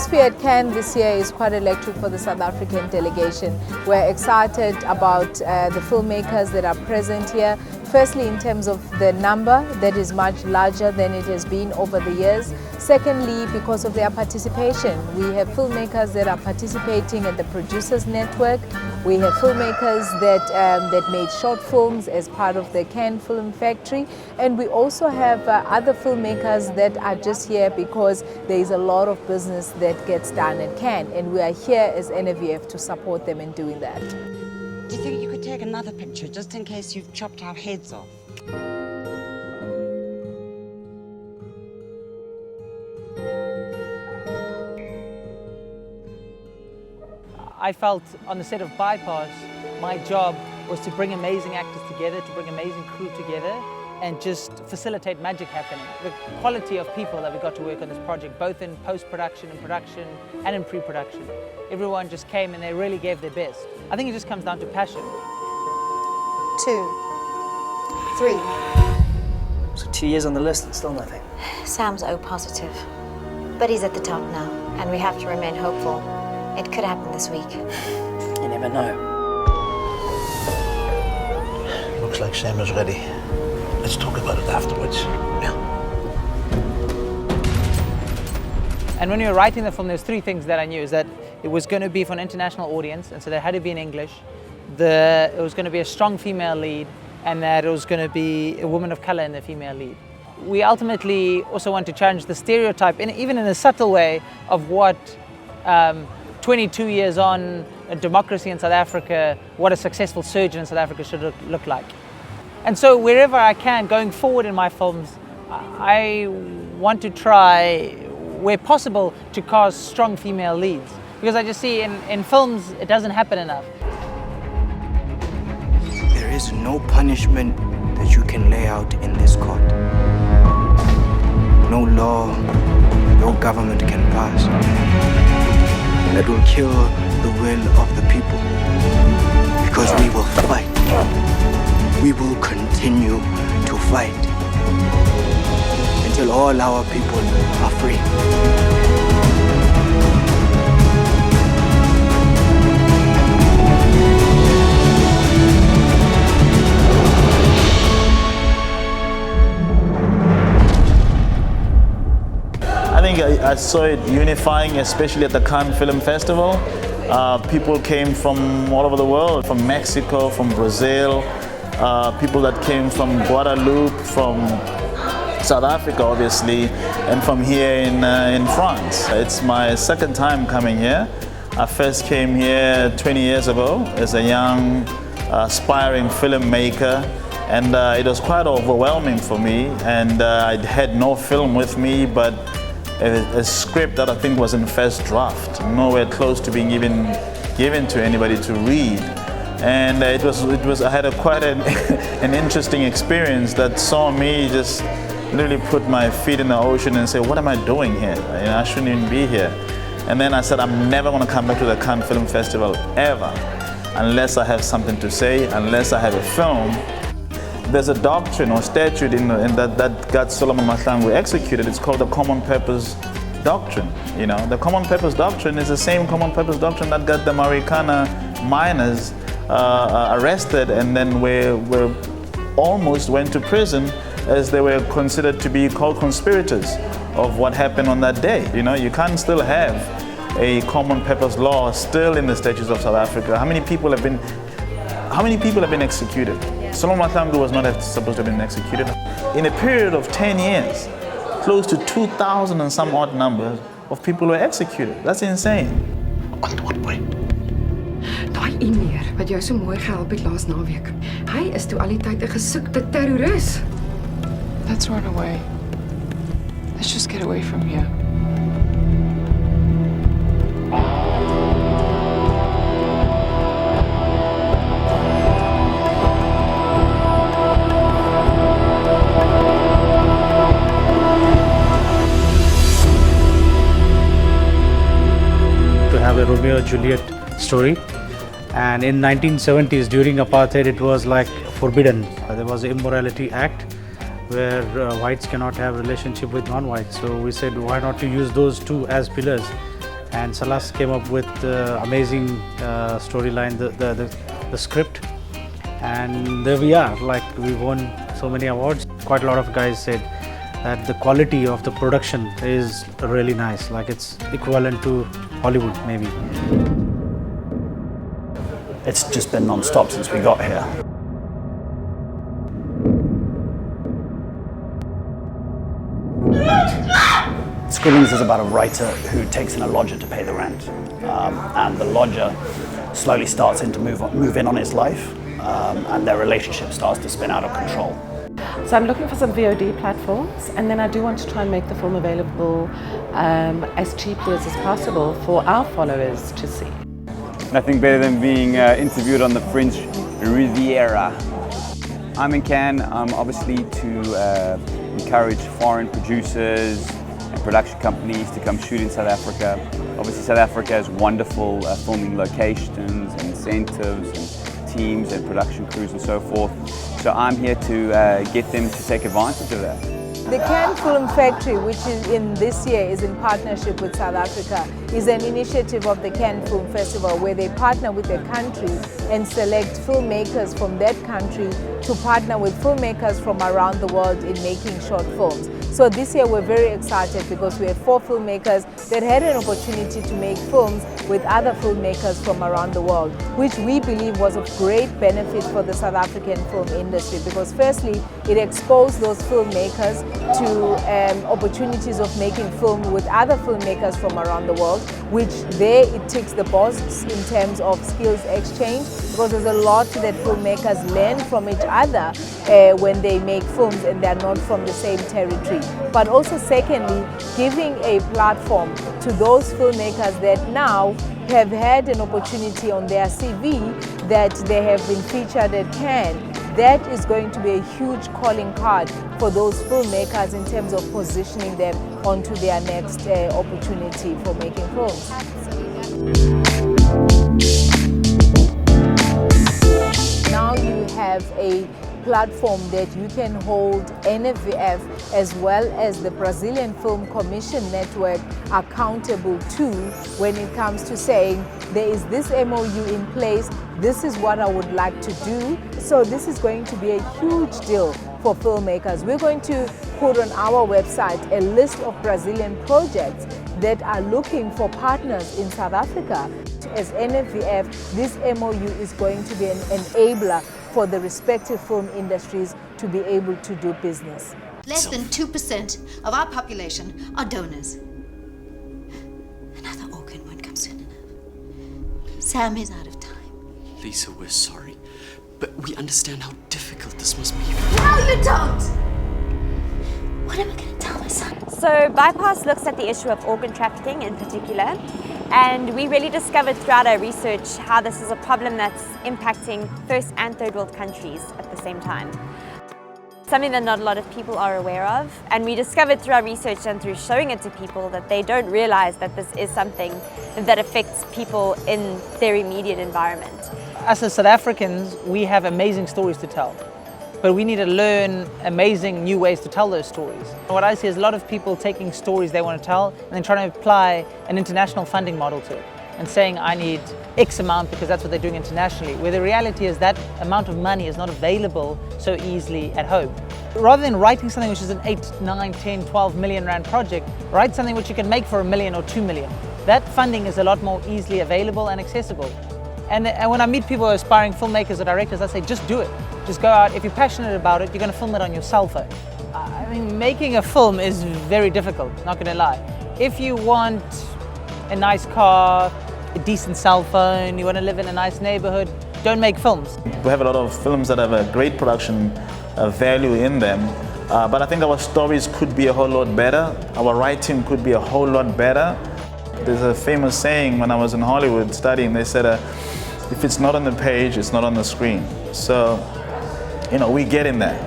atmosphere at Cannes this year is quite electric for the South African delegation. We're excited about the filmmakers that are present here. Firstly, in terms of the number that is much larger than it has been over the years. Secondly, because of their participation. We have filmmakers that are participating at the Producers Network. We have filmmakers that made short films as part of the Cannes Film Factory. And we also have other filmmakers that are just here because there is a lot of business that gets done at Cannes. And we are here as NAVF to support them in doing that. Do you think you could take another picture just in case you've chopped our heads off? I felt on the set of Bypass, my job was to bring amazing actors together, to bring amazing crew together, and just facilitate magic happening. The quality of people that we got to work on this project, both in post-production and production and in pre-production, everyone just came and they really gave their best. I think it just comes down to passion. 2, 3. So 2 years on the list and still nothing. Sam's O positive, but he's at the top now, and we have to remain hopeful. It could happen this week. You never know. Looks like Sam is ready. Let's talk about it afterwards. Yeah. And when we were writing the film, there's 3 things that I knew. Is that it was going to be for an international audience, and so they had to be in English. It was going to be a strong female lead, and that it was going to be a woman of color in the female lead. We ultimately also want to challenge the stereotype, even in a subtle way, of what 22 years on democracy in South Africa, what a successful surgeon in South Africa should look like. And so wherever I can, going forward in my films, I want to try, where possible, to cast strong female leads. Because I just see in films, it doesn't happen enough. There is no punishment that you can lay out in this court. No law, no government can pass that will kill the will of the people. Because we will fight. We will continue to fight until all our people are free. I think I saw it unifying, especially at the Cannes Film Festival. People came from all over the world, from Mexico, from Brazil, people that came from Guadeloupe, from South Africa obviously, and from here in France. It's my second time coming here. I first came here 20 years ago as a young, aspiring filmmaker, and it was quite overwhelming for me, and I had no film with me, but a script that I think was in first draft, nowhere close to being even given to anybody to read. And I had quite an interesting experience that saw me just literally put my feet in the ocean and say, what am I doing here? I shouldn't even be here. And then I said, I'm never going to come back to the Cannes Film Festival ever, unless I have something to say, unless I have a film. There's a doctrine or statute that God Solomon Mahlangu executed. It's called the Common Purpose Doctrine. You know, the Common Purpose Doctrine is the same Common Purpose Doctrine that got the Marikana miners arrested, and then were almost went to prison, as they were considered to be co-conspirators of what happened on that day. You know, you can't still have a common purpose law still in the statutes of South Africa. How many people have been executed? Solomon Mahlangu was not supposed to have been executed. In a period of 10 years, close to 2,000 and some odd numbers of people were executed. That's insane. Antwoord my. Daai e-meneer wat jou so mooi gehelp het laas naweek. Hy is toe al die tyd 'n gesoekte terroris. Let's run away. Let's just get away from here. To have a Romeo and Juliet story, and in 1970s during apartheid it was like forbidden. There was an Immorality Act where whites cannot have relationship with non-whites, so we said why not to use those two as pillars And Salas came up with the amazing storyline, the script, and there we are. Like, we won so many awards. Quite a lot of guys said that the quality of the production is really nice. Like, it's equivalent to Hollywood, maybe. It's just been non-stop since we got here. Scribblings is about a writer who takes in a lodger to pay the rent, and the lodger slowly starts to move in on his life, and their relationship starts to spin out of control. So I'm looking for some VOD platforms, and then I do want to try and make the film available as cheaply as possible for our followers to see. Nothing better than being interviewed on the French Riviera. I'm in Cannes, obviously to encourage foreign producers and production companies to come shoot in South Africa. Obviously South Africa has wonderful filming locations, incentives, and teams and production crews and so forth. So I'm here to get them to take advantage of that. The Cannes Film Factory, which is this year is in partnership with South Africa, is an initiative of the Cannes Film Festival where they partner with a country and select filmmakers from that country to partner with filmmakers from around the world in making short films. So this year we're very excited because we have 4 filmmakers that had an opportunity to make films with other filmmakers from around the world, which we believe was of great benefit for the South African film industry, because firstly, it exposed those filmmakers to opportunities of making film with other filmmakers from around the world, which there it ticks the box in terms of skills exchange, because there's a lot that filmmakers learn from each other when they make films and they're not from the same territory. But also secondly, giving a platform to those filmmakers that now have had an opportunity on their CV that they have been featured at Cannes. That is going to be a huge calling card for those filmmakers in terms of positioning them onto their next opportunity for making films. Now you have a platform that you can hold NFVF as well as the Brazilian Film Commission Network accountable to when it comes to saying there is this MOU in place, this is what I would like to do. So this is going to be a huge deal for filmmakers. We're going to put on our website a list of Brazilian projects that are looking for partners in South Africa. As NFVF, this MOU is going to be an enabler for the respective film industries to be able to do business. Less than 2% of our population are donors. Another organ won't come soon enough. Sam is out of time. Lisa, we're sorry, but we understand how difficult this must be. No, you don't! What am I going to tell my son? So Bypass looks at the issue of organ trafficking in particular, and we really discovered throughout our research how this is a problem that's impacting first and third world countries at the same time. Something that not a lot of people are aware of, and we discovered through our research and through showing it to people that they don't realize that this is something that affects people in their immediate environment. As South Africans, we have amazing stories to tell, but we need to learn amazing new ways to tell those stories. What I see is a lot of people taking stories they want to tell and then trying to apply an international funding model to it and saying I need X amount because that's what they're doing internationally, where the reality is that amount of money is not available so easily at home. Rather than writing something which is an 8, 9, 10, 12 million rand project, write something which you can make for $1 million or 2 million. That funding is a lot more easily available and accessible. And when I meet people, aspiring filmmakers or directors, I say just do it. Just go out. If you're passionate about it, you're going to film it on your cell phone. I mean, making a film is very difficult, not going to lie. If you want a nice car, a decent cell phone, you want to live in a nice neighborhood, don't make films. We have a lot of films that have a great production value in them, but I think our stories could be a whole lot better. Our writing could be a whole lot better. There's a famous saying when I was in Hollywood studying, they said, if it's not on the page, it's not on the screen. So, you know, we get in there.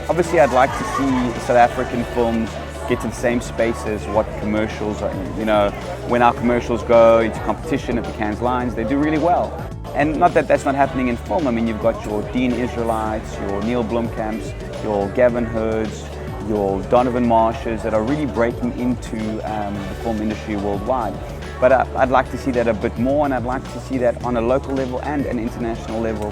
Obviously, I'd like to see South African films get to the same spaces what commercials are in. You know, when our commercials go into competition at the Cannes Lions, they do really well. And not that that's not happening in film. I mean, you've got your Dean Israelites, your Neil Blomkamps, your Gavin Hoods, your Donovan Marshes that are really breaking into the film industry worldwide. But I'd like to see that a bit more, and I'd like to see that on a local level and an international level.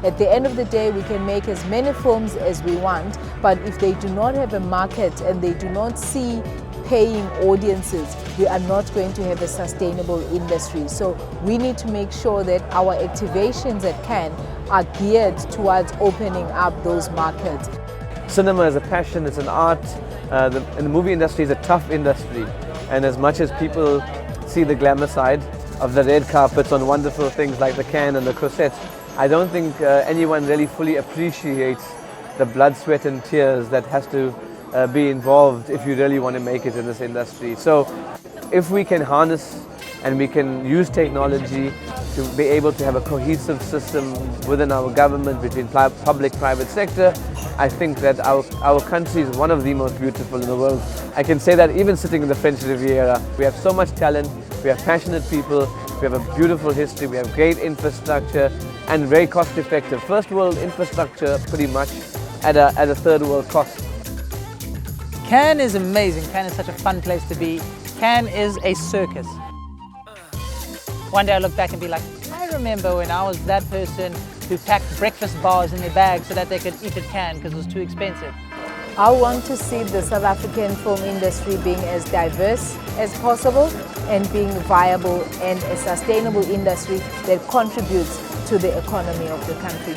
At the end of the day, we can make as many films as we want, but if they do not have a market and they do not see paying audiences, we are not going to have a sustainable industry. So we need to make sure that our activations at Cannes are geared towards opening up those markets. Cinema is a passion, it's an art, and the movie industry is a tough industry. And as much as people see the glamour side of the red carpets on wonderful things like the Cannes and the Corsets, I don't think anyone really fully appreciates the blood, sweat and tears that has to be involved if you really want to make it in this industry. So if we can harness and we can use technology to be able to have a cohesive system within our government between public-private sector, I think that our country is one of the most beautiful in the world. I can say that even sitting in the French Riviera, we have so much talent, we have passionate people, we have a beautiful history, we have great infrastructure and very cost-effective. First world infrastructure pretty much at a third world cost. Cannes is amazing. Cannes is such a fun place to be. Cannes is a circus. One day I look back and be like, I remember when I was that person who packed breakfast bars in their bags so that they could eat at Cannes because it was too expensive. I want to see the South African film industry being as diverse as possible and being viable and a sustainable industry that contributes to the economy of the country.